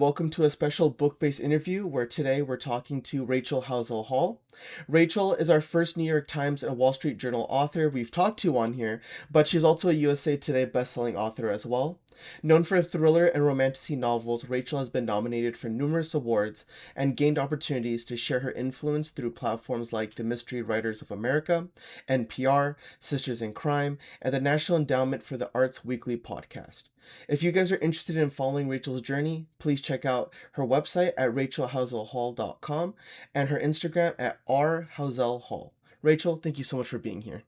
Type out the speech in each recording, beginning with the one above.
Welcome to a special book-based interview where today we're talking to Rachel Howzell Hall. Rachel is our first New York Times and Wall Street Journal author we've talked to on here, but she's also a USA Today bestselling author as well. Known for thriller and romantasy novels, Rachel has been nominated for numerous awards and gained opportunities to share her influence through platforms like the Mystery Writers of America, NPR, Sisters in Crime, and the National Endowment for the Arts Weekly podcast. If you guys are interested in following Rachel's journey, please check out her website at rachelhowzellhall.com and her Instagram at rhowzellhall. Rachel, thank you so much for being here.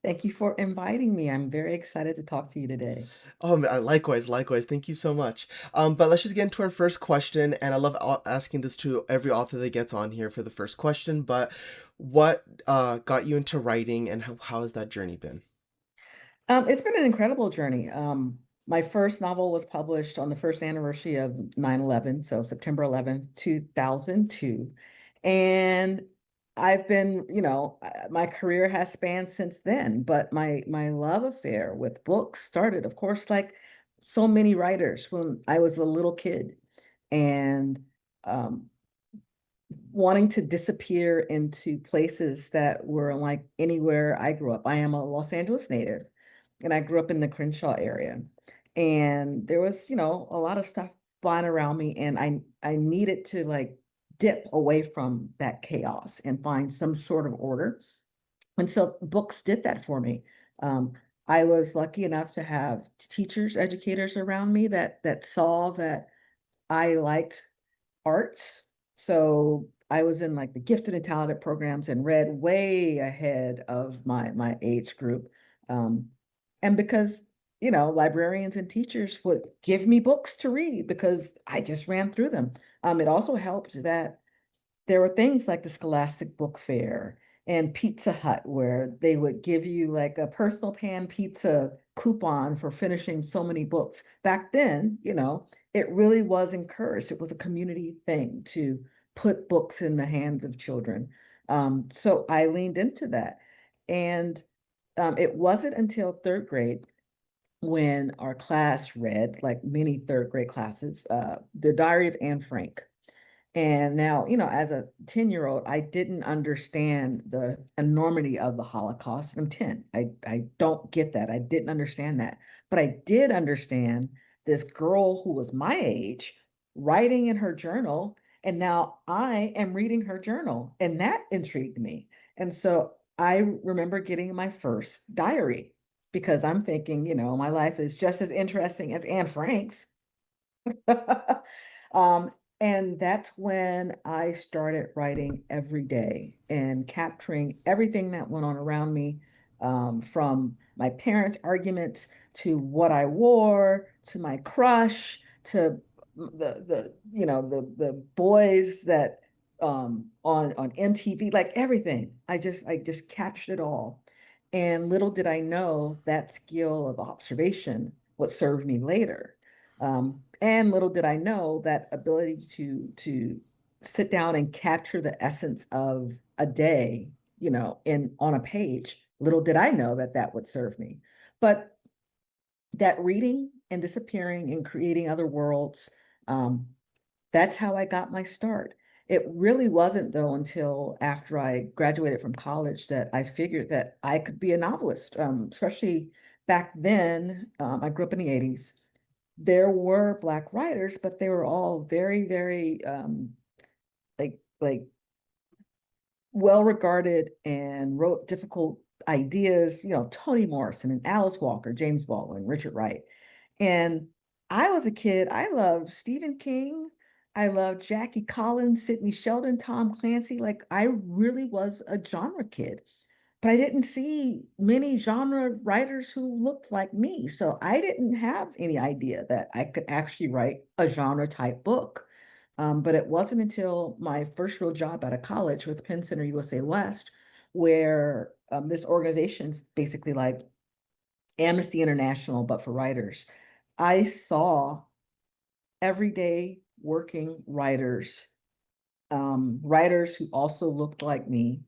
Thank you for inviting me. I'm very excited to talk to you today. Oh, likewise. Thank you so much. But let's just get into our first question, and I love asking this to every author that gets on here for the first question. But what got you into writing, and how has that journey been? It's been an incredible journey. My first novel was published on the first anniversary of 9/11, so September 11th, 2002. And I've been, my career has spanned since then, but my love affair with books started, of course, like so many writers when I was a little kid. And um, wanting to disappear into places that were unlike anywhere I grew up. I am a Los Angeles native, and I grew up in the Crenshaw area. And there was, a lot of stuff flying around me, and I needed to like dip away from that chaos and find some sort of order. And so books did that for me. Um, I was lucky enough to have teachers, educators around me that saw that I liked arts. So I was in like the gifted and talented programs and read way ahead of my age group. Um, and because, librarians and teachers would give me books to read because I just ran through them. It also helped that there were things like the Scholastic Book Fair and Pizza Hut where they would give you like a personal pan pizza coupon for finishing so many books. Back then, it really was encouraged. It was a community thing to put books in the hands of children. So I leaned into that. And it wasn't until third grade when our class read, like many third grade classes, The Diary of Anne Frank. And now, as a 10-year-old, I didn't understand the enormity of the Holocaust. I'm 10. I don't get that. I didn't understand that. But I did understand this girl who was my age writing in her journal. And now I am reading her journal. And that intrigued me. And so I remember getting my first diary because I'm thinking, my life is just as interesting as Anne Frank's. Um, and that's when I started writing every day and capturing everything that went on around me, from my parents' arguments to what I wore, to my crush, to the boys that on MTV, like everything. I just captured it all. And little did I know that skill of observation would serve me later. And little did I know that ability to sit down and capture the essence of a day, in on a page. Little did I know that that would serve me. But that reading and disappearing and creating other worlds, um, that's how I got my start. It really wasn't, though, until after I graduated from college that I figured that I could be a novelist, especially back then. I grew up in the 80s. There were Black writers, but they were all very, very like well regarded and wrote difficult ideas, Toni Morrison and Alice Walker, James Baldwin, Richard Wright. And I was a kid, I loved Stephen King, I loved Jackie Collins, Sidney Sheldon, Tom Clancy. Like I really was a genre kid, but I didn't see many genre writers who looked like me. So I didn't have any idea that I could actually write a genre type book. But it wasn't until my first real job out of college with Penn Center USA West, where this organization's basically like Amnesty International, but for writers. I saw everyday working writers, writers who also looked like me,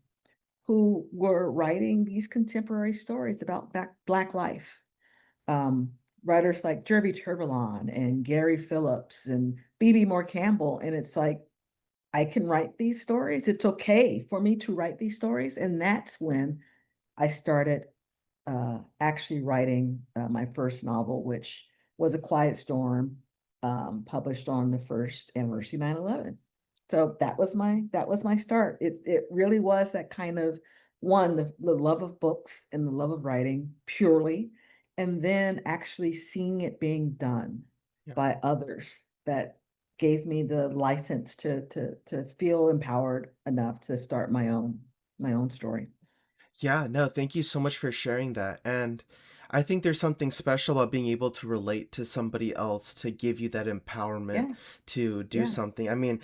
who were writing these contemporary stories about Black life. Um, writers like Jervy Turbilon and Gary Phillips and B.B. Moore Campbell. And it's like, I can write these stories. It's okay for me to write these stories. And that's when I started actually writing my first novel, which was A Quiet Storm, published on the first anniversary 9/11. So that was my start. It really was that kind of one, the love of books and the love of writing purely, and then actually seeing it being done Yeah. by others that gave me the license to feel empowered enough to start my own story. Yeah, no, thank you so much for sharing that. And I think there's something special about being able to relate to somebody else to give you that empowerment Yeah, to do yeah. something. I mean,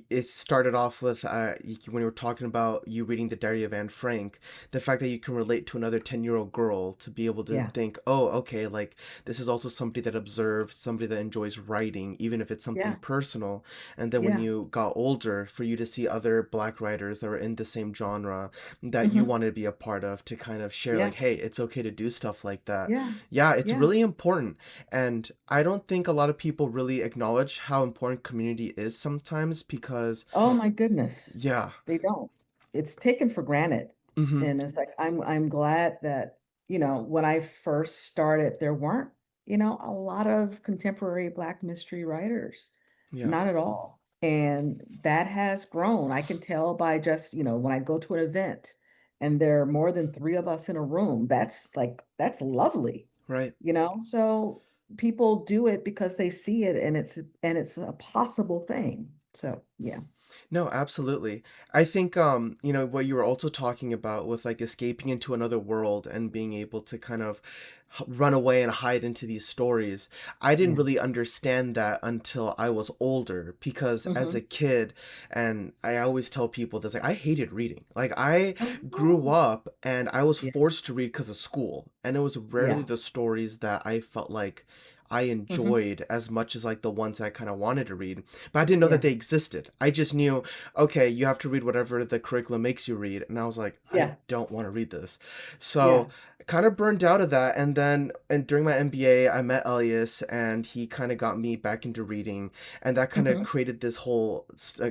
it started off with when you were talking about you reading the Diary of Anne Frank, the fact that you can relate to another 10-year-old girl to be able to Yeah, think, oh, okay, like this is also somebody that observes, somebody that enjoys writing, even if it's something yeah, personal. And then when yeah. you got older, for you to see other Black writers that were in the same genre that you Hmm. wanted to be a part of to kind of share Yeah, like, hey, it's okay to do stuff like that. yeah, Yeah, it's yeah. really important. And I don't think a lot of people really acknowledge how important community is sometimes because Oh my goodness. yeah. They don't. It's taken for granted. Mm-hmm. And it's like I'm glad that, when I first started, there weren't, a lot of contemporary Black mystery writers. Yeah. Not at all. And that has grown. I can tell by just, when I go to an event and there are more than three of us in a room, that's lovely, Right. So people do it because they see it and it's a possible thing. So yeah. No, absolutely. I think what you were also talking about with like escaping into another world and being able to kind of run away and hide into these stories. I didn't Yeah. really understand that until I was older because as a Hmm. kid, and I always tell people this, like I hated reading. Like I Oh, grew no. up and I was Yeah. forced to read because of school, and it was rarely Yeah. the stories that I felt like I Hmm. enjoyed as much as like the ones I kind of wanted to read, but I didn't know that Yeah. they existed. I just knew, okay, you have to read whatever the curriculum makes you read. And I was like, I Yeah. don't want to read this. Yeah. So kind of burned out of that. And then and during my MBA, I met Elias and he kind of got me back into reading. And that kind of Hmm. created this whole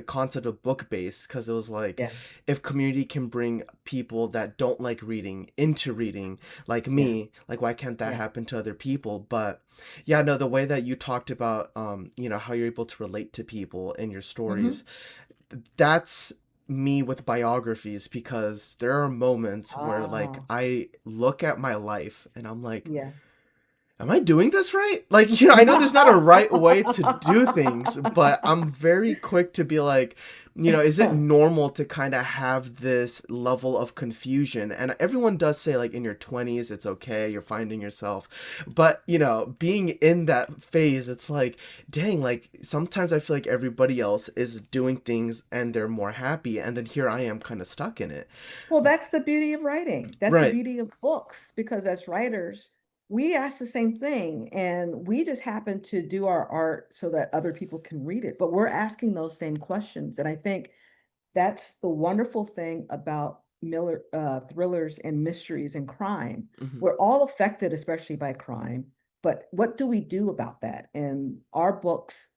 concept of BookBase because it was like, Yeah. if community can bring people that don't like reading into reading, like Yeah. me, like why can't that Yeah. happen to other people? But yeah, no, the way that you talked about, how you're able to relate to people in your stories, Hmm. that's me with biographies because there are moments where like Ah, I look at my life and I'm like, yeah. am I doing this right? Like, I know there's not a right way to do things, but I'm very quick to be like, is it normal to kind of have this level of confusion? And everyone does say, like, in your 20s, it's okay, you're finding yourself. But, being in that phase, it's like, dang, like, sometimes I feel like everybody else is doing things and they're more happy. And then here I am kind of stuck in it. Well, that's the beauty of writing. That's the Right. beauty of books, because as writers, we ask the same thing and we just happen to do our art so that other people can read it. But we're asking those same questions. And I think that's the wonderful thing about Miller thrillers and mysteries and crime. Hmm. We're all affected, especially by crime. But what do we do about that? And our books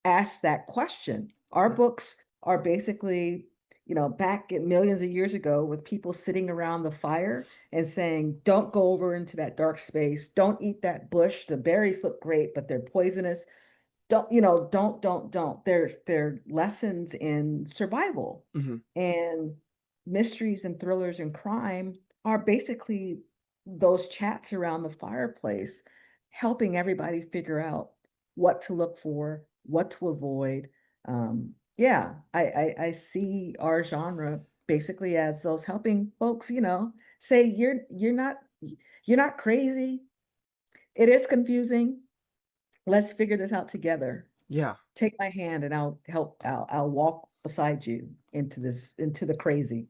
ask that question. Our Right. books are basically, back in millions of years ago with people sitting around the fire and saying, don't go over into that dark space. Don't eat that bush. The berries look great, but they're poisonous. Don't. They're lessons in survival. Hmm. And mysteries and thrillers and crime are basically those chats around the fireplace, helping everybody figure out what to look for, what to avoid. Yeah, I see our genre basically as those helping folks, say you're not crazy. It is confusing. Let's figure this out together. Yeah. Take my hand and I'll help. I'll walk beside you into the crazy.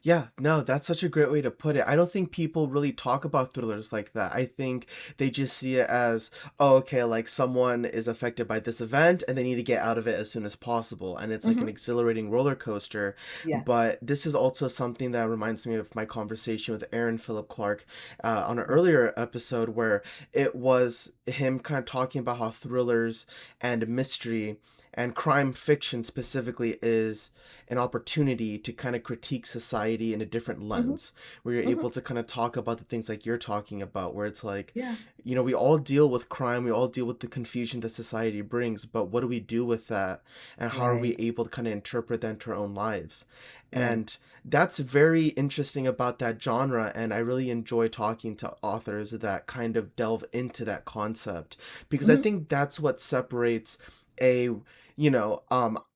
Yeah, no, that's such a great way to put it. I don't think people really talk about thrillers like that. I think they just see it as, oh, okay, like someone is affected by this event and they need to get out of it as soon as possible. And it's like an Hmm. exhilarating roller coaster. Yeah. But this is also something that reminds me of my conversation with Aaron Philip Clark on an Mhm. earlier episode where it was him kind of talking about how thrillers and mystery and crime fiction specifically is an opportunity to kind of critique society in a different Hmm. lens, where you're able Hmm. to kind of talk about the things like you're talking about, where it's like, Yeah. we all deal with crime, we all deal with the confusion that society brings, but what do we do with that? And how are we Right. able to kind of interpret that into our own lives? Right. And that's very interesting about that genre. And I really enjoy talking to authors that kind of delve into that concept because I Hmm. think that's what separates a, you know,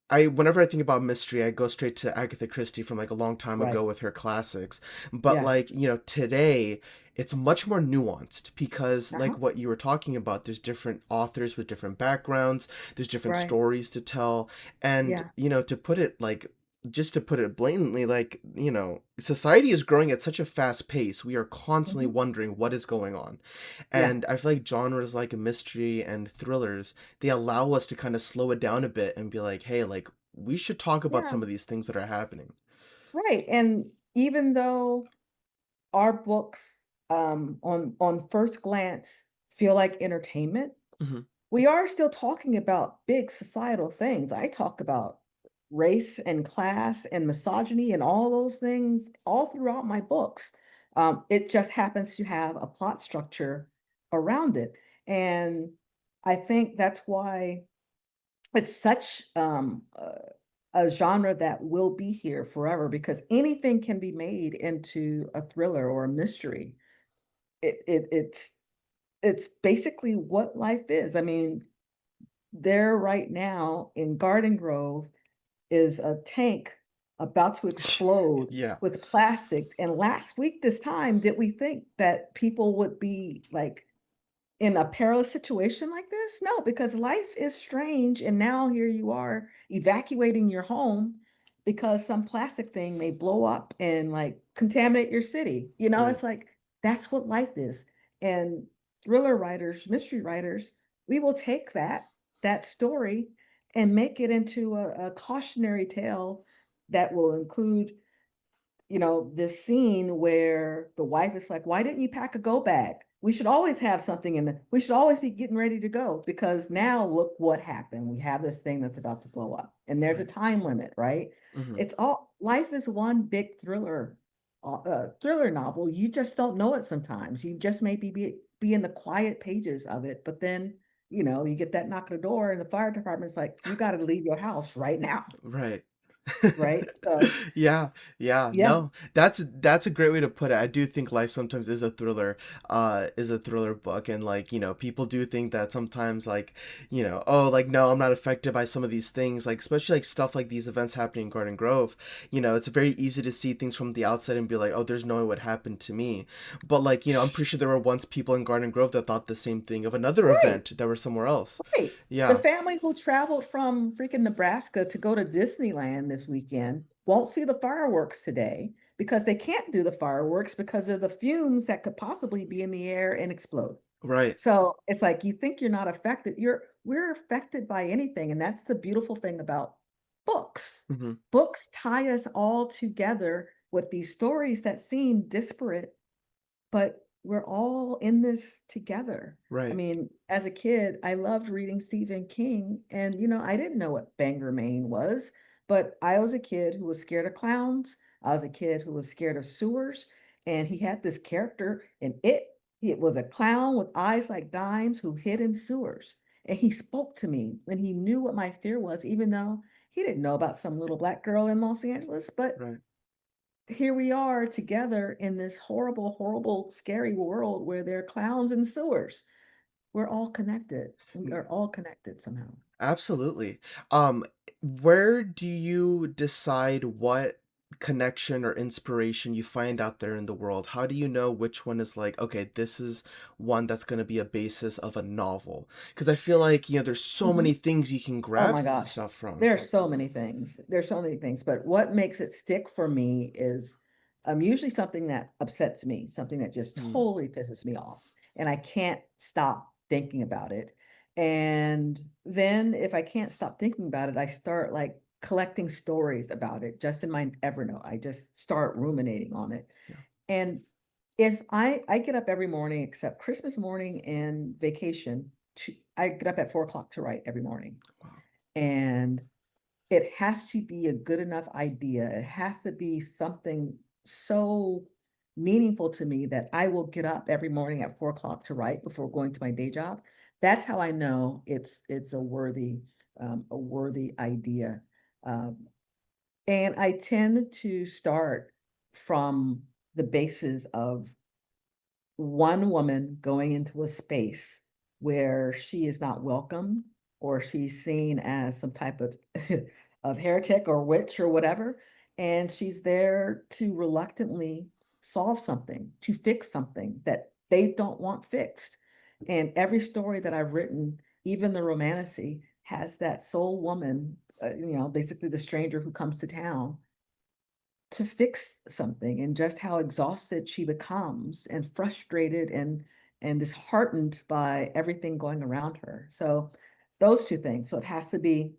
I whenever I think about mystery, I go straight to Agatha Christie from like a long time Right. ago with her classics. But Yeah. like, today it's much more nuanced because Uh-huh. like what you were talking about, there's different authors with different backgrounds, there's different Right. stories to tell. And, Yeah. to put it like just to put it blatantly, like, society is growing at such a fast pace. We are constantly Hmm. wondering what is going on. Yeah. And I feel like genres like mystery and thrillers, they allow us to kind of slow it down a bit and be like, hey, like, we should talk about Yeah. some of these things that are happening. Right. And even though our books, on first glance feel like entertainment, Hmm. we are still talking about big societal things. I talk about race and class and misogyny and all those things all throughout my books. It just happens to have a plot structure around it. And I think that's why it's such a genre that will be here forever because anything can be made into a thriller or a mystery. It's basically what life is. I mean, there right now in Garden Grove is a tank about to explode Yeah, with plastics. And last week, this time, did we think that people would be like in a perilous situation like this? No, because life is strange. And now here you are evacuating your home because some plastic thing may blow up and like contaminate your city. right, It's like that's what life is. And thriller writers, mystery writers, we will take that story and make it into a cautionary tale that will include this scene where the wife is like, why didn't you pack a go bag? We should always have something in the, we should always be getting ready to go because now look what happened. We have this thing that's about to blow up and there's a right. time limit, right? Hmm. It's all, life is one big thriller novel. You just don't know it sometimes. You just maybe be in the quiet pages of it, but then, you get that knock on the door and the fire department's like, you got to leave your house right now, Right. right? So, Yeah, yeah, yeah, no, that's a great way to put it. I do think life sometimes is a thriller book, and like, people do think that sometimes, like, oh, like, no, I'm not affected by some of these things, like, especially like stuff like these events happening in Garden Grove. It's very easy to see things from the outside and be like, oh, there's no way what happened to me. But like, I'm pretty sure there were once people in Garden Grove that thought the same thing of another right. event that were somewhere else. Right. The Yeah, family who traveled from freaking Nebraska to go to Disneyland this weekend won't see the fireworks today because they can't do the fireworks because of the fumes that could possibly be in the air and explode. right. So it's like you think you're not affected. We're affected by anything. And that's the beautiful thing about books. Hmm. Books tie us all together with these stories that seem disparate, but we're all in this together. I Right, mean, as a kid, I loved reading Stephen King, and I didn't know what Bangor, Maine was, but I was a kid who was scared of clowns. I was a kid who was scared of sewers, and he had this character, and it was a clown with eyes like dimes who hid in sewers. And he spoke to me, and he knew what my fear was, even though he didn't know about some little black girl in Los Angeles. But right. here we are together in this horrible, horrible, scary world where there are clowns and sewers. We're all connected. We are all connected somehow. Absolutely. Where do you decide what connection or inspiration you find out there in the world, how do you know which one is like, okay, this is one that's going to be a basis of a novel? Because I feel like, there's so many Mhm. things you can Oh grab my gosh. stuff from. There are so many things. There's so many things, but what makes it stick for me is usually something that upsets me, something that just Mm, totally pisses me off, and I can't stop thinking about it. And then if I can't stop thinking about it, I start like collecting stories about it just in my Evernote. I just start ruminating on it. yeah. And if I get up every morning except Christmas morning and vacation, I get up at 4 o'clock to write every morning. Wow. And it has to be a good enough idea. It has to be something so meaningful to me that I will get up every morning at 4 o'clock to write before going to my day job. That's how I know it's a worthy idea. Um, and I tend to start from the basis of one woman going into a space where she is not welcome or she's seen as some type of of heretic or witch or whatever, and she's there to reluctantly solve something, to fix something that they don't want fixed. And every story that I've written, even the romantasy, has that soul woman, basically the stranger who comes to town to fix something, and just how exhausted she becomes and frustrated and disheartened by everything going around her. So those two things. So it has to be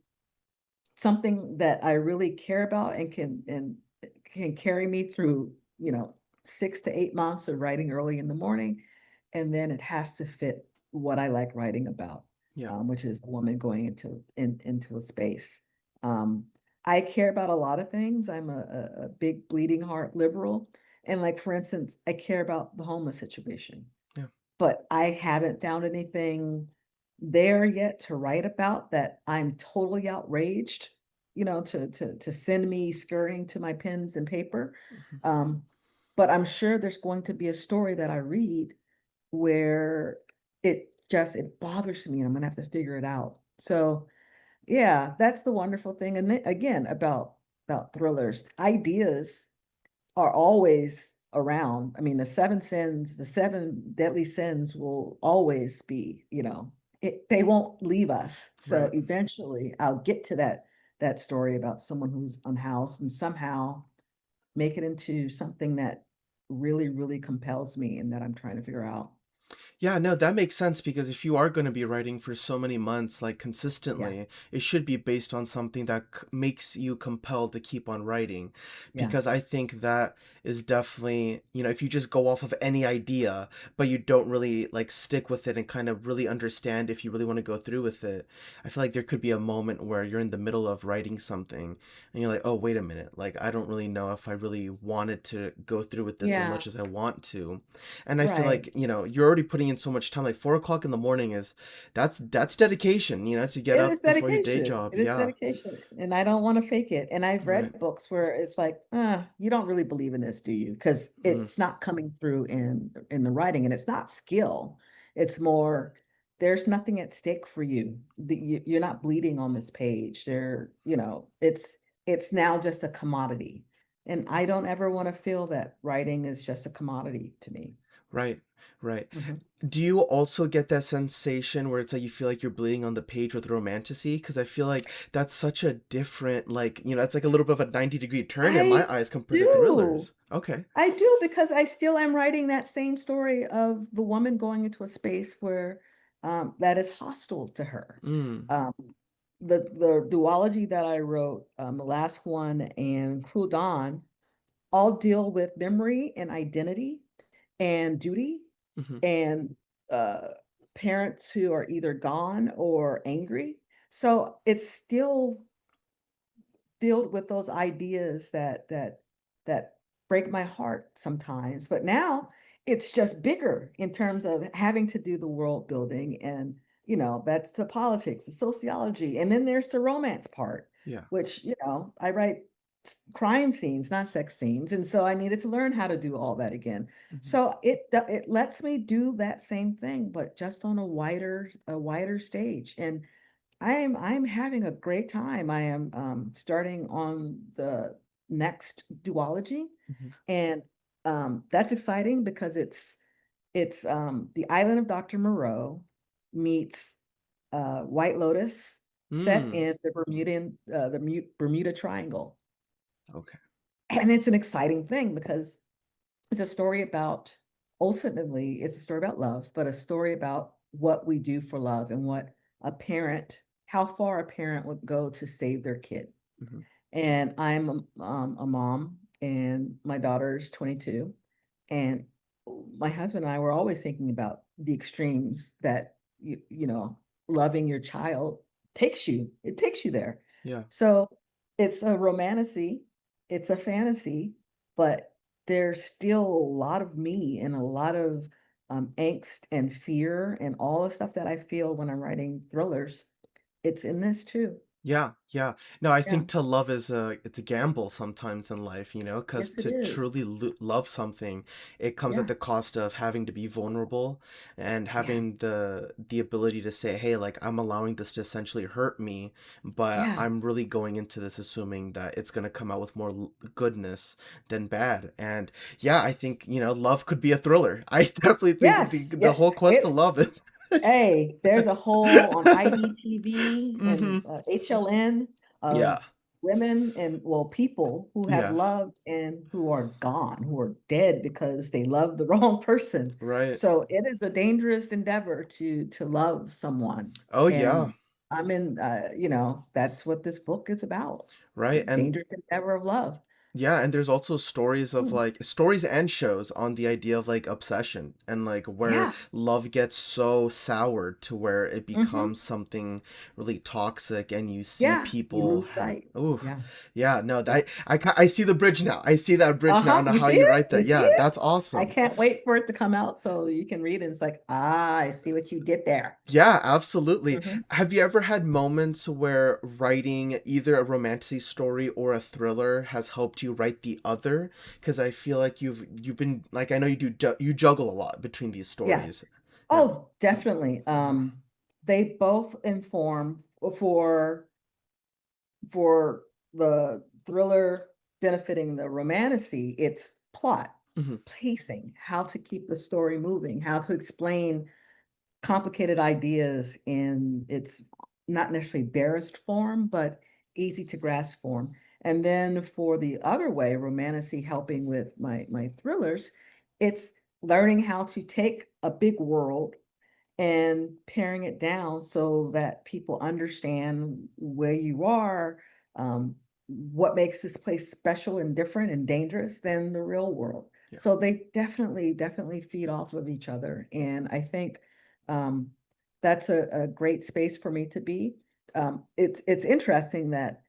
something that I really care about and can carry me through, 6 to 8 months of writing early in the morning. And then it has to fit what I like writing about, Yeah. which is a woman going into a space. Um, I care about a lot of things. I'm a big bleeding heart liberal. And like, for instance, I care about the homeless situation, Yeah. but I haven't found anything there yet to write about that I'm totally outraged, to send me scurrying to my pens and paper. Mhm. Um, but I'm sure there's going to be a story that I read where it bothers me and I'm gonna have to figure it out. So yeah, that's the wonderful thing. And again, about thrillers, ideas are always around. I mean, the seven deadly sins will always be, they won't leave us. So Right. eventually I'll get to that story about someone who's unhoused and somehow make it into something that really, really compels me and that I'm trying to figure out. Yeah, no, that makes sense because if you are going to be writing for so many months, like Yeah, consistently, it should be based on something that makes you compelled to keep on writing. yeah, Because I think that is definitely, if you just go off of any idea, but you don't really like stick with it and kind of really understand if you really want to go through with it, I feel like there could be a moment where you're in the middle of writing something and you're like, oh, wait a minute, like I don't really know if I really wanted to go through with this as yeah, much as I want to. And I feel right. like, you're already putting in so much time. Like 4 o'clock in the morning is that's dedication, to get It is up before your day dedication. job. It is Yeah. dedication, and I don't wanna fake it, and I've Right. read books where it's like, you don't really believe in this, do you?" Because Mm, it's not coming through in the writing, and it's not skill. It's more, there's nothing at stake for you. You're not bleeding on this page. It's now just a commodity, and I don't ever wanna feel that writing is just a commodity to me. right. Right. Mhm. Do you also get that sensation where it's like you feel like you're bleeding on the page with romantasy? Because I feel like that's such a different, like, it's like a little bit of a 90-degree turn in I my eyes compared to do. thrillers. Okay. I do, because I still am writing that same story of the woman going into a space where that is hostile to her. Mm. Um, the duology that I wrote, the last one and Cruel Dawn, all deal with memory and identity and duty Hmm. and uh, parents who are either gone or angry. So it's still filled with those ideas that break my heart sometimes. But now it's just bigger in terms of having to do the world building, and that's the politics, the sociology, and then there's the romance part, Yeah. which I write crime scenes, not sex scenes, and so I needed to learn how to do all that again. Hmm. So it lets me do that same thing, but just on a wider stage. And I'm having a great time. I am starting on next duology. Mhm. And that's exciting because it's the island of Dr. Moreau meets White Lotus set Mm. in the Bermuda Triangle. Okay. And it's an exciting thing because it's a story about, ultimately, it's a story about love, but a story about what we do for love and how far a parent would go to save their kid. Mhm. And I'm a mom, and my daughter's 22. And my husband and I were always thinking about the extremes that, loving your child it takes you there. Yeah. So it's a romantasy, it's a fantasy, but there's still a lot of me and a lot of angst and fear and all the stuff that I feel when I'm writing thrillers. It's in this too. Yeah, yeah. No, I Yeah. think to love is it's a gamble sometimes in life, because Yes, it to truly is. love something, it comes at Yeah. the cost of having to be vulnerable and Yeah. having the ability to say, "Hey, like I'm allowing this to essentially hurt me, but Yeah. I'm really going into this assuming that it's going to come out with more goodness than bad." And yeah, I think, love could be a thriller. I definitely think Yes. the Yeah. whole quest to It love is Hey, there's a whole on IDTV and Mhm. HLN Yeah. of women and, well, people who have Yeah. loved and who are gone, who are dead because they loved the wrong person. Right. So it is a dangerous endeavor to love someone. Oh yeah. And that's what this book is about. Right. And Dangerous endeavor of love. yeah, and there's also stories of Mm. like stories and shows on the idea of like obsession and like where Yeah. love gets so soured to where it Hmm. becomes something really toxic and you see Yeah. You people lose have sight. oh Yeah. yeah, no, Yeah. I see the bridge now. I see that bridge now Uh-huh. and You how see you it? write You that. see Yeah, it? that's I awesome. can't wait for it to come out so you can read it. It's like, I see what you did there. Yeah, absolutely. Hmm. Have you ever had moments where writing either a romantic story or a thriller has helped you write the other? Because I feel like you've been like I know you you juggle a lot between these Yeah. stories. Yeah. Oh, definitely. They both inform for the thriller benefiting the romantasy, it's plot, Hmm. pacing, how to keep the story moving, how to explain complicated ideas in its not necessarily barest form, but easy to grasp form. And then for the other way, romantasy helping with my thrillers, it's learning how to take a big world and paring it down so that people understand where you are, what makes this place special and different and dangerous than the real world. Yeah. So they definitely feed off of each other. And I think um, that's a great space for me to be. It's interesting that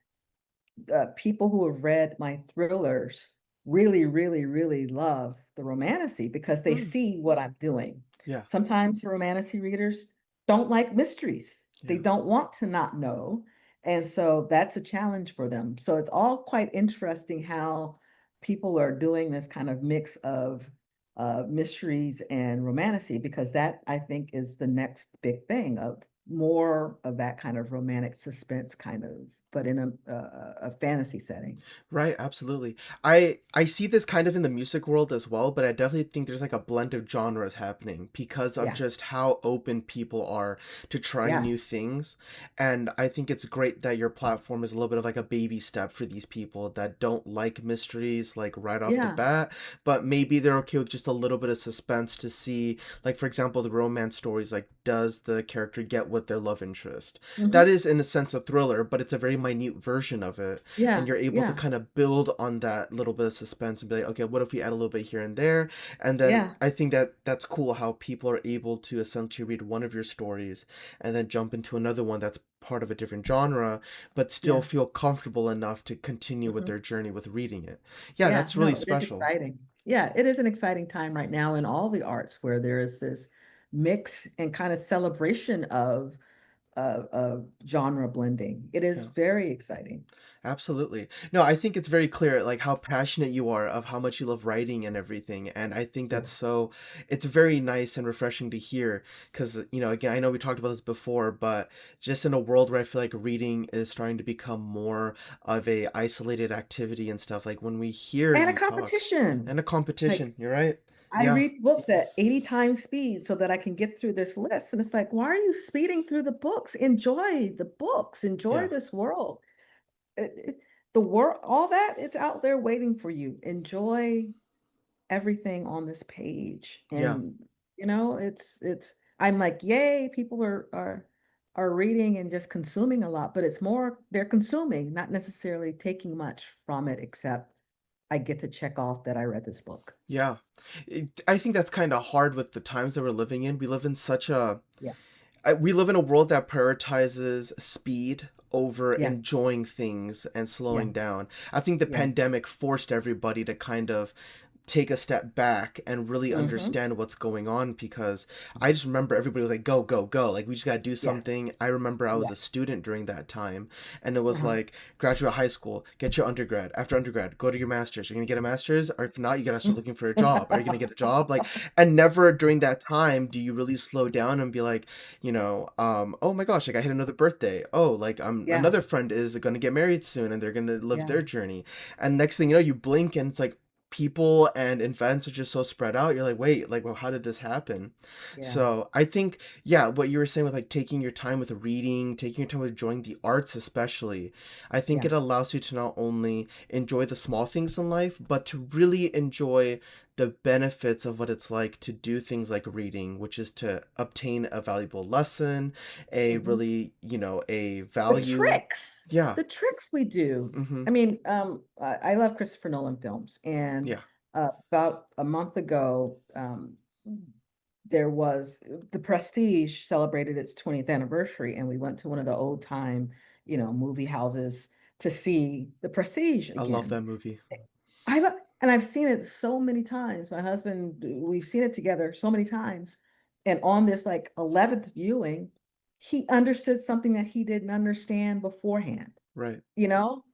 people who have read my thrillers really love the romantasy because they Mm. see what I'm doing. Yeah. Sometimes the romantasy readers don't like mysteries. They Yeah. don't want to not know. And so that's a challenge for them. So it's all quite interesting how people are doing this kind of mix of mysteries and romantasy, because that I think is the next big thing of more of that kind of romantic suspense kind of, but in a fantasy setting. Right, absolutely. I see this kind of in the music world as well, but I definitely think there's like a blend of genres happening because of Yeah. just how open people are to trying new Yes. things. And I think it's great that your platform is a little bit of like a baby step for these people that don't like mysteries like right off the Yeah. bat, but maybe they're okay with just a little bit of suspense to see, like for example, the romance stories, like does the character get with their love interest? That Hmm. is in a sense a thriller, but it's a very minute version of it and Yeah. you're able to Yeah. kind of build on that little bit of suspense and be like, okay, what if we add a little bit here and there? And then Yeah. I think that that's cool how people are able to essentially read one of your stories and then jump into another one that's part of a different genre, but still Yeah. feel comfortable enough to continue with Hmm. their journey with reading it. Yeah, Yeah. that's really No, it is special. exciting. Yeah, it is an exciting time right now in all the arts where there is this mix and kind of celebration of genre blending. It is Yeah. very exciting. Absolutely. No, I think it's very clear, like, how passionate you are of how much you love writing and everything, and I think Yeah. that's so it's very nice and refreshing to hear. Because again, I know we talked about this before, but just in a world where I feel like reading is starting to become more of a isolated activity and stuff, like, when we hear And a you talk competition. and a competition, Like, you're right. I Yeah, read books at 80 times speed so that I can get through this list. And it's like, why are you speeding through the books? Enjoy the books, enjoy yeah, this world. The world, all that, it's out there waiting for you. Enjoy everything on this page. yeah. And I'm like, yay, people are reading and just consuming a lot, but it's more they're consuming, not necessarily taking much from it, except I get to check off that I read this book. Yeah. I think that's kind of hard with the times that we're living in. We live in such a Yeah. we live in a world that prioritizes speed over Yeah. enjoying things and Yeah. slowing down. I think the Yeah. pandemic forced everybody to kind of take a step back and really Mhm. understand what's going on, because I just remember everybody was like, go, go, go. Like, we just got to do Yeah. something. I remember I was Yeah. a student during that time, and it was Uh-huh. like, graduate high school, get your undergrad. After undergrad, go to your master's. You're going to get a master's, or if not, you got to start looking for a job. Are you going to get a job? Like, and never during that time do you really slow down and be like, oh my gosh, like I hit another birthday. Oh, like Yeah. another friend is going to get married soon and they're going to live Yeah. their journey. And next thing you know, you blink and it's like, people and events are just so spread out. You're like, wait, like, well, how did this happen? Yeah. So I think, yeah, what you were saying with like taking your time with reading, taking your time with enjoying the arts, especially, I think Yeah. it allows you to not only enjoy the small things in life, but to really enjoy the benefits of what it's like to do things like reading, which is to obtain a valuable lesson, a Mhm. really, a The value. tricks, Yeah. the tricks we do. Mm-hmm. I mean, I love Christopher Nolan films, and Yeah. about a month ago, there was The Prestige celebrated its 20th anniversary, and we went to one of the old time, movie houses to see The Prestige I love again. that movie. I lo and I've seen it so many times. My husband, we've seen it together so many times, and on this, like, 11th viewing, he understood something that he didn't understand beforehand, Right.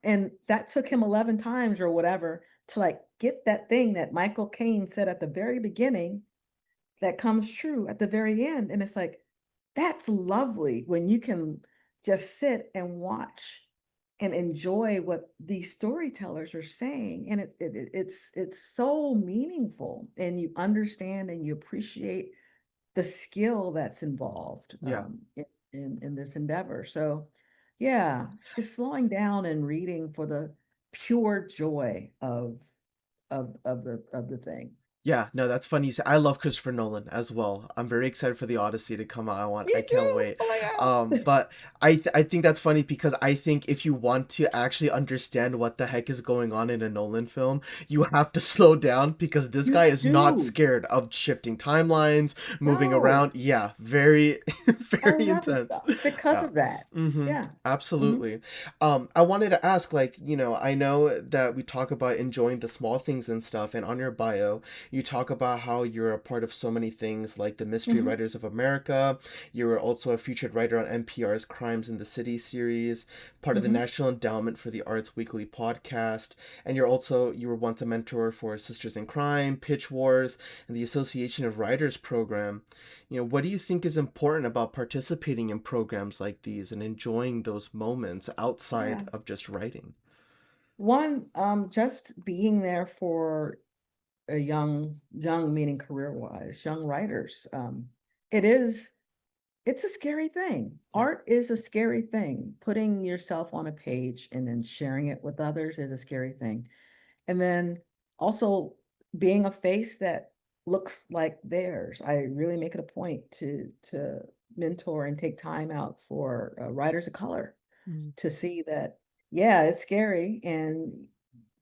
and that took him 11 times or whatever to, like, get that thing that Michael Caine said at the very beginning that comes true at the very end, and it's like, that's lovely when you can just sit and watch and enjoy what these storytellers are saying, and it's so meaningful, and you understand and you appreciate the skill that's involved, Yeah. in this endeavor. So, yeah, just slowing down and reading for the pure joy of the thing. Yeah, no, that's funny you say. I love Christopher Nolan as well. I'm very excited for the Odyssey to come out. Me I can't too. wait. Oh my god. But I think that's funny because I think if you want to actually understand what the heck is going on in a Nolan film, you have to slow down because this You guy is not do. scared of shifting timelines, moving No. around. Yeah, very I very love his intense. stuff because Yeah. of that. Mm-hmm. Yeah. Mhm. Absolutely. I wanted to ask, like, I know that we talk about enjoying the small things and stuff, and on your bio, you talk about how you're a part of so many things like the Mystery Mhm. Writers of America. You were also a featured writer on NPR's Crimes in the City series, part of the Mhm. National Endowment for the Arts Weekly podcast, and you were once a mentor for Sisters in Crime, Pitch Wars, and the Association of Writers program. What do you think is important about participating in programs like these and enjoying those moments outside Yeah. of just writing? One, just being there for a young meaning career-wise, young writers, it is it's a scary thing. Yeah. Art is a scary thing. Putting yourself on a page and then sharing it with others is a scary thing. And then also being a face that looks like theirs. I really make it a point to mentor and take time out for writers of color Mm. to see that, yeah, it's scary, and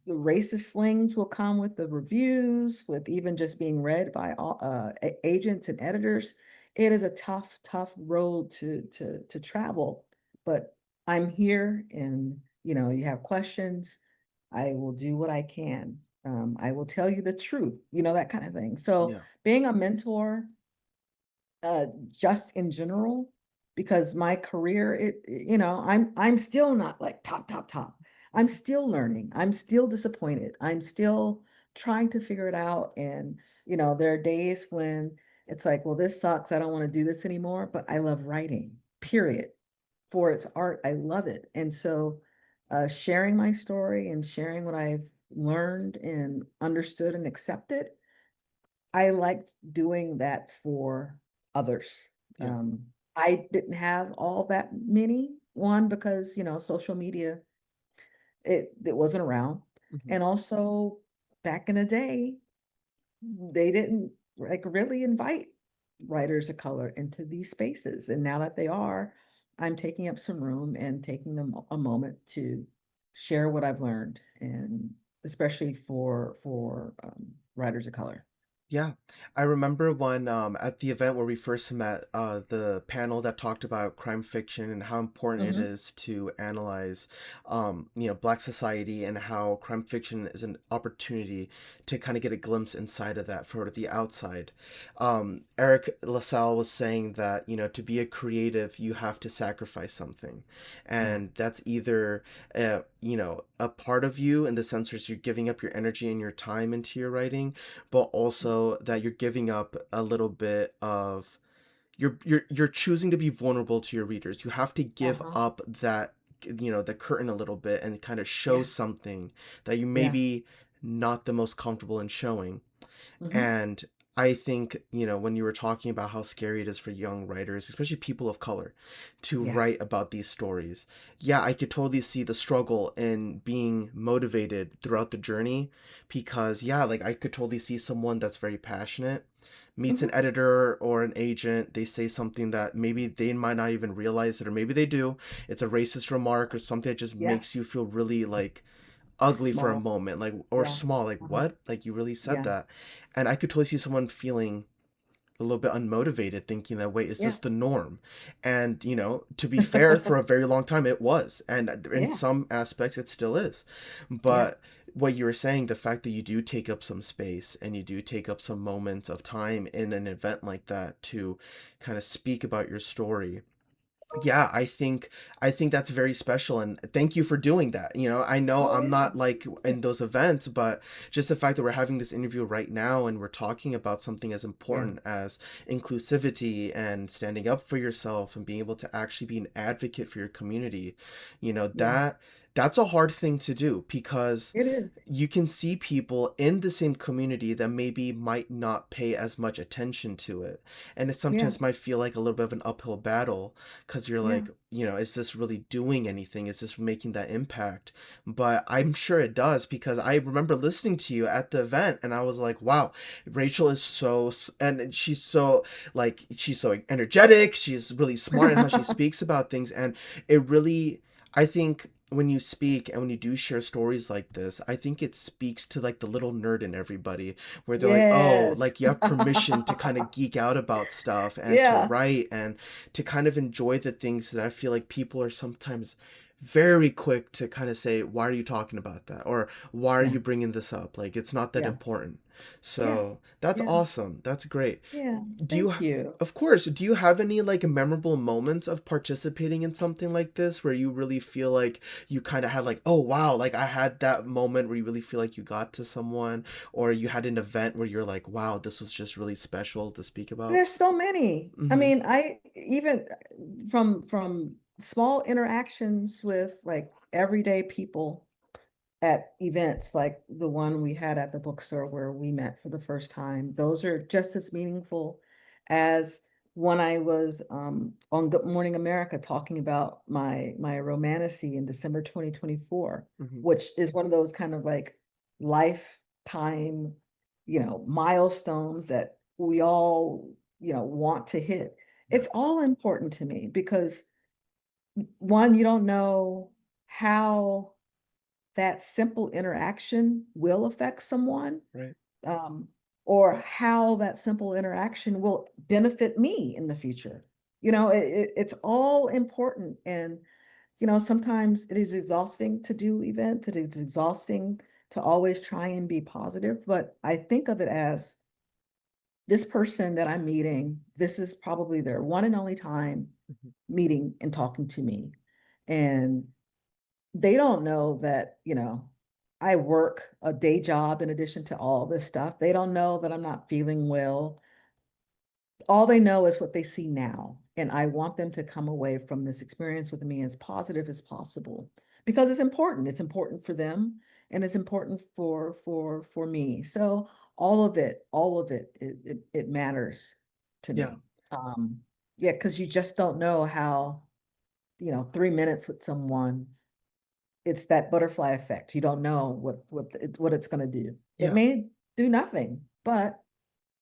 the racist slings will come with the reviews, with even just being read by all agents and editors. It is a tough, tough road to travel, but I'm here, and you have questions. I will do what I can. I will tell you the truth, that kind of thing. So Yeah. being a mentor, just in general. because my career, I'm still not like top, top, top. I'm still learning. I'm still disappointed. I'm still trying to figure it out. And, there are days when it's like, well, this sucks. I don't want to do this anymore, but I love writing, period. For its art, I love it. And so, sharing my story and sharing what I've learned and understood and accepted, I liked doing that for others. Yeah. I didn't have all that many, one, because, social media, it wasn't around. Hmm. And also back in the day, they didn't like really invite writers of color into these spaces. And now that they are, I'm taking up some room and taking them a moment to share what I've learned, and especially for writers of color. Yeah, I remember when at the event where we first met, the panel that talked about crime fiction and how important it Hmm. is to analyze, Black society and how crime fiction is an opportunity to kind of get a glimpse inside of that for the outside. Eric LaSalle was saying that to be a creative, you have to sacrifice something, Yeah. and that's either a part of you in the sense where you're giving up your energy and your time into your writing, but also that you're giving up a little bit of you're choosing to be vulnerable to your readers. You have to give Uh-huh. up that the curtain a little bit and kind of show Yeah. something that you Yeah. maybe not the most comfortable in showing. Hmm. And I think, when you were talking about how scary it is for young writers, especially people of color, to Yeah. write about these stories, yeah, I could totally see the struggle in being motivated throughout the journey because, yeah, like I could totally see someone that's very passionate meets an Hmm. editor or an agent, they say something that maybe they might not even realize it, or maybe they do. It's a racist remark or something that just Yeah. makes you feel really like ugly for a Small. moment, like, or Yeah. small, like, Uh-huh. what, like, you really said Yeah. that. And I could totally see someone feeling a little bit unmotivated, thinking that, wait, is Yeah. this the norm? And to be fair, for a very long time it was, and in Yeah. some aspects it still is. Yeah. But what you were saying, the fact that you do take up some space and you do take up some moments of time in an event like that to kind of speak about your story, yeah, I think that's very special, and thank you for doing that. I know Oh I'm yeah. not like in those events, but just the fact that we're having this interview right now and we're talking about something as Yeah. important as inclusivity and standing up for yourself and being able to actually be an advocate for your community, Yeah. that's a hard thing to do because It is. you can see people in the same community that maybe might not pay as much attention to it, and it Yeah. sometimes might feel like a little bit of an uphill battle because you're Yeah. like, is this really doing anything? Is this making that impact? But I'm sure it does because I remember listening to you at the event and I was like, wow, Rachel is and she's so energetic. She's really smart in how she speaks about things. And it really, I think when you speak and when you do share stories like this, I think it speaks to like the little nerd in everybody where they're like, oh, Yes. like you have permission to kind of geek out about stuff and to Yeah. write and to kind of enjoy the things that I feel like people are sometimes very quick to kind of say, why are you talking about that? Or why are Yeah. you bringing this up? Like, it's not that Yeah. important. Yeah. So that's Yeah. awesome. That's great. Yeah. Do you, Thank you. of course, do you have any like memorable moments of participating in something like this where you really feel like you kind of had like, oh wow, like I had that moment where you really feel like you got to someone, or you had an event where you're like, wow, this was just really special to speak about? There's so many. I Mm-hmm. mean, I even from small interactions with like everyday people at events like the one we had at the bookstore where we met for the first time. Those are just as meaningful as when I was on Good Morning America talking about my romantasy in December 2024, Mm-hmm. which is one of those kind of like lifetime, milestones that we all, want to hit. Yeah. It's all important to me because one, you don't know how that simple interaction will affect someone, Right. um, or how that simple interaction will benefit me in the future. It's all important. And, sometimes it is exhausting to do events. It is exhausting to always try and be positive. But I think of it as this person that I'm meeting, this is probably their one and only time Mhm. meeting and talking to me. And they don't know that, I work a day job in addition to all this stuff. They don't know that I'm not feeling well. All they know is what they see now. And I want them to come away from this experience with me as positive as possible because it's important. It's important for them and it's important for me. So all of it matters to Yeah. me. Yeah, because you just don't know how, 3 minutes with someone, it's that butterfly effect. You don't know what it's going to do. It Yeah. may do nothing, but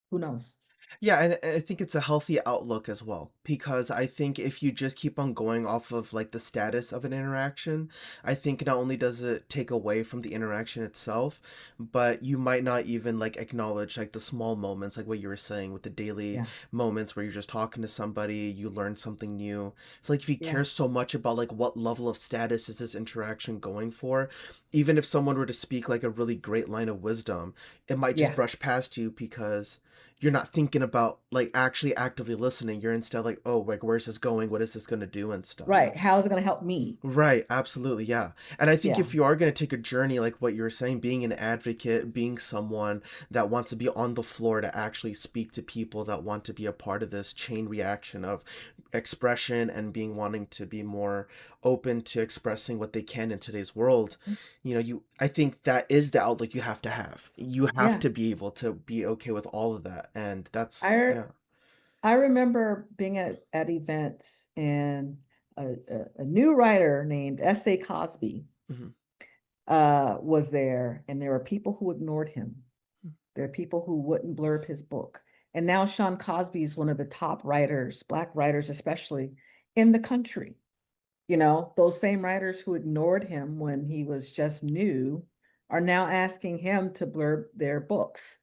who knows? Yeah, and I think it's a healthy outlook as well because I think if you just keep on going off of like the status of an interaction, I think not only does it take away from the interaction itself, but you might not even like acknowledge like the small moments, like what you were saying with the daily Yeah, moments where you're just talking to somebody, you learn something new. I feel like if you yeah, care so much about like what level of status is this interaction going for, even if someone were to speak like a really great line of wisdom, it might just yeah. brush past you because you're not thinking about like actually actively listening. You're instead like, oh, like where's this going? What is this going to do and stuff. Right. How is it going to help me? Right, absolutely, yeah. And I think Yeah, if you are going to take a journey like what you were saying, being an advocate, being someone that wants to be on the floor to actually speak to people that want to be a part of this chain reaction of expression and being wanting to be more open to expressing what they can in today's world, you I think that is the outlook you have to have. You have yeah. to be able to be okay with all of that. And that's I yeah. I remember being at events and a new writer named S.A. Cosby Hmm. was there, and there were people who ignored him. There are people who wouldn't blurb his book. And now Sean Cosby is one of the top writers, Black writers especially, in the country. Those same writers who ignored him when he was just new are now asking him to blurb their books.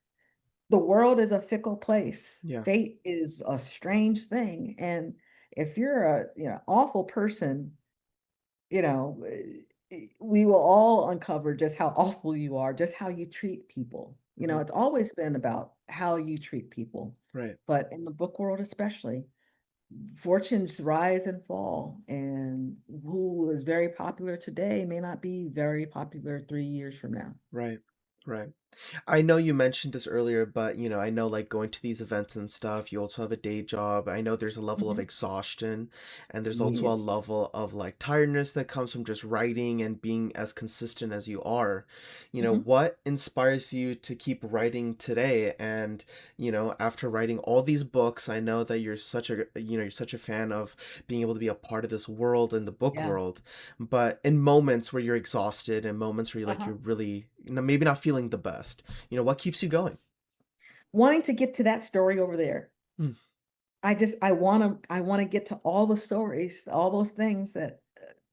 The world is a fickle place. Yeah. Fate is a strange thing. And if you're a, awful person, you know, we will all uncover just how awful you are, just how you treat people. Hmm. It's always been about how you treat people. Right. But in the book world, especially, fortunes rise and fall. And who is very popular today may not be very popular 3 years from now. Right. Right. I know you mentioned this earlier, but I know like going to these events and stuff, you also have a day job. I know there's a level of Mhm. exhaustion and there's also a Yes. level of like tiredness that comes from just writing and being as consistent as you are. Mhm. What inspires you to keep writing today? And, after writing all these books, I know that you're such a fan of being able to be a part of this world and the book Yeah. world. But in moments where you're exhausted and moments where Uh-huh. you're really, maybe not feeling the best, what keeps you going? Wanting to get to that story over there. Mm. I want to get to all the stories, all those things that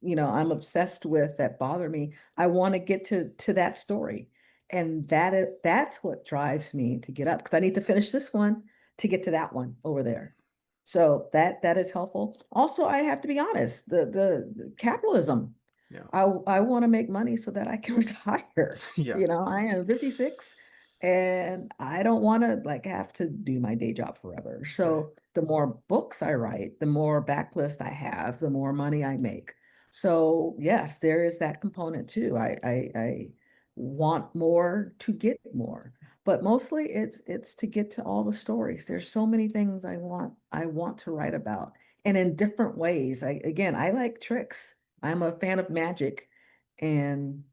I'm obsessed with that bother me. I want to get to that story. And that's what drives me to get up because I need to finish this one to get to that one over there. So that is helpful. Also, I have to be honest, the capitalism. Yeah. I want to make money so that I can retire. Yeah. I am 56 and I don't want to like have to do my day job forever. Right. So the more books I write, the more backlist I have, the more money I make. So yes, there is that component too. I want more to get more, but mostly it's to get to all the stories. There's so many things I want to write about, and in different ways. I like tricks. I'm a fan of magic, and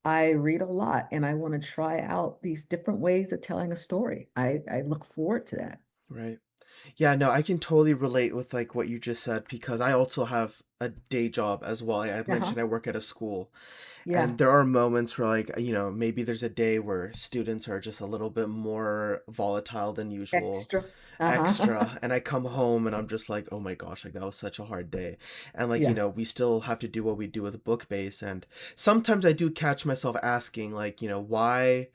I read a lot, and I want to try out these different ways of telling a story. I look forward to that. Right. Yeah, no, I can totally relate with like what you just said because I also have a day job as well. I Uh-huh. mentioned I work at a school. Yeah. And there are moments where, like, maybe there's a day where students are just a little bit more volatile than usual, Extra. Uh-huh. extra. And I come home and I'm just like, oh my gosh, like, that was such a hard day. And, like, Yeah. we still have to do what we do with BookBase. And sometimes I do catch myself asking, like, why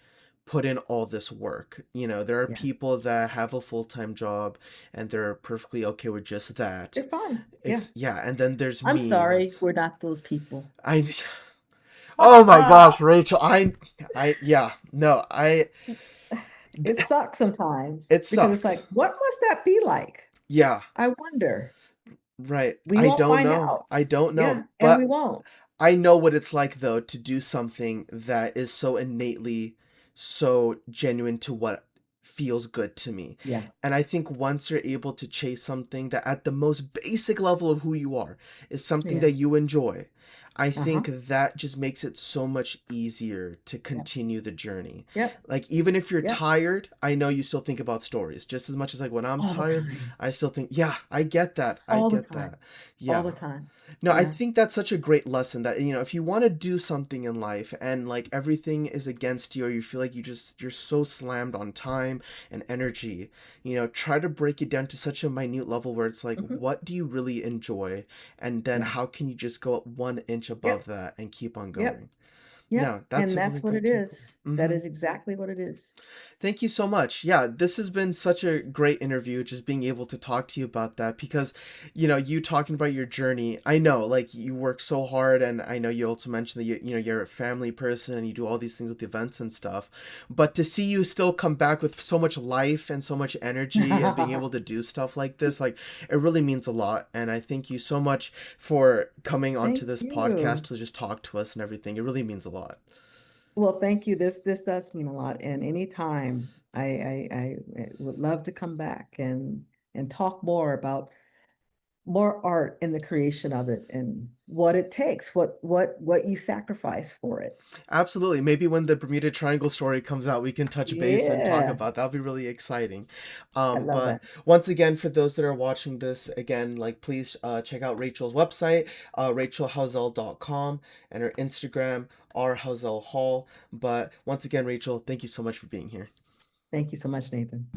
put in all this work? There are Yeah. people that have a full time job and they're perfectly okay with just that. They're fine. Yeah. Yeah. And then there's I'm me, sorry, that's, we're not those people. I, oh my gosh, Rachel, yeah, no, It sucks sometimes It because it's like, sucks. what must that be like? Yeah, I wonder. right. We I won't don't find know. out. I don't Yeah, know. and we But won't. I know what it's like though to do something that is so innately so genuine to what feels good to me. Yeah. And I think once you're able to chase something that at the most basic level of who you are is something Yeah. that you enjoy, I think Uh-huh. that just makes it so much easier to Yep. continue the journey. Yep. Like even if you're Yep. tired, I know you still think about stories just as much as like when I'm All the tired, time. I still think, yeah, I get that. I All the get that. time. All Yeah. the time. No, I Yeah. think that's such a great lesson that, if you want to do something in life and like everything is against you or you feel like you're so slammed on time and energy, try to break it down to such a minute level where it's like, Hmm. what do you really enjoy? And then Yeah. how can you just go up 1 inch above Yep. that and keep on Yep. going? Yep. No, that's And a really that's what great it takeaway. is. That Mm-hmm. is exactly what it is. Thank you so much. Yeah, this has been such a great interview, just being able to talk to you about that because, you talking about your journey. I know, like, you work so hard, and I know you also mentioned that you're a family person and you do all these things with events and stuff. But to see you still come back with so much life and so much energy and being able to do stuff like this, like, it really means a lot. And I thank you so much for coming onto Thank this podcast you. to just talk to us and everything. It really means a lot. Well, thank you. This does mean a lot. And anytime I would love to come back and talk more about more art and the creation of it and what it takes, what you sacrifice for it. Absolutely. Maybe when the Bermuda Triangle story comes out, we can touch base and talk Yeah, about that. That'll be really exciting. I love But that. once again, for those that are watching this, again, like please check out Rachel's website, rachelhowzell.com, and her Instagram, rhowzell hall. But once again, Rachel, thank you so much for being here. Thank you so much, Nathan.